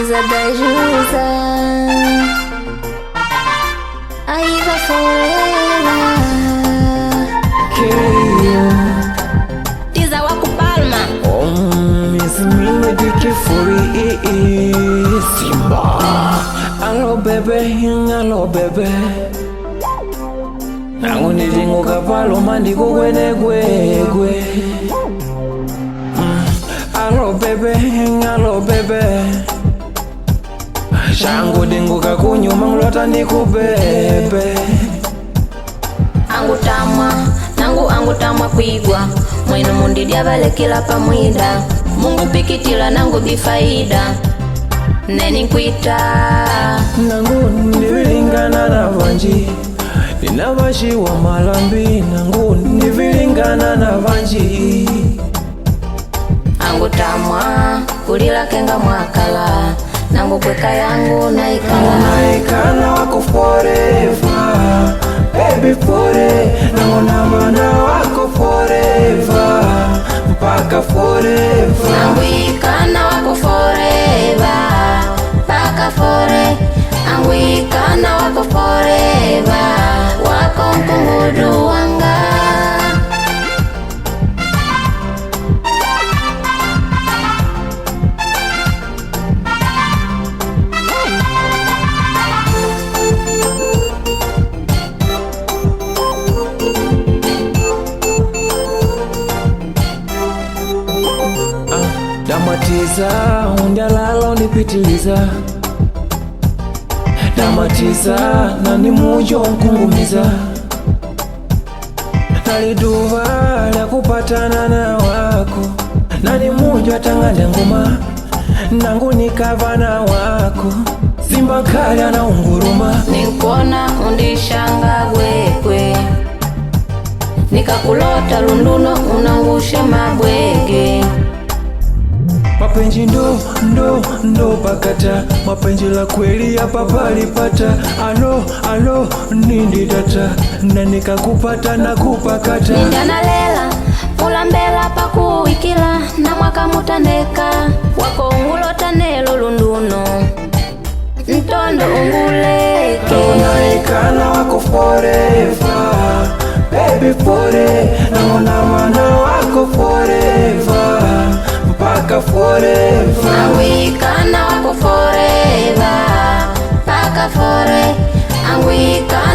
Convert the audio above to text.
Jusa da Jusa, Aiva forever. Tiza waku Palma. Miss Mino Dikifuri Simba. Allo bebe nangu nijingu kapalo mandiko gwene gwegwe. Allo bebe shangu dingu kakunyuma ngulota nikubebe. Angu tamwa kwigwa mwenu mundidi abalekela pamwida Mungu pikitila nangu bifaida neni nkwita nangu ndivilingana na vanji ninabashi wa malambi nangu ndivilingana na vanji. Angu tamwa kulila kenga mwakala nangu kweka yangu naikala wako forever baby forever nangu nabana wako forever mpaka forever nangu ikana wako forever mpaka forever nangu ikana wako forever wako mkungudu wanga. Damatiza undialala unipitiliza, damatiza nani mujo nkungumiza, naliduva la kupatana na wako nani mujo atanganya ngoma nangu nikavana wako simba kali na unguruma. Ninkona undishanga gwekwe nikakulota lunduno unangushe mabwege. Mapenzi ndo pakata mapenzi la kweli hapa palipata. Alo nindi data na nikakupata na kupakata. Nindana lela mulambela pakuwikila na mwaka mutandeka wako ungulota nelo lunduno ntondo unguleke. Naikana wako forever baby forever naona mana wako forever mpaka forever nangu ikana wako forever mpaka forever nangu ikana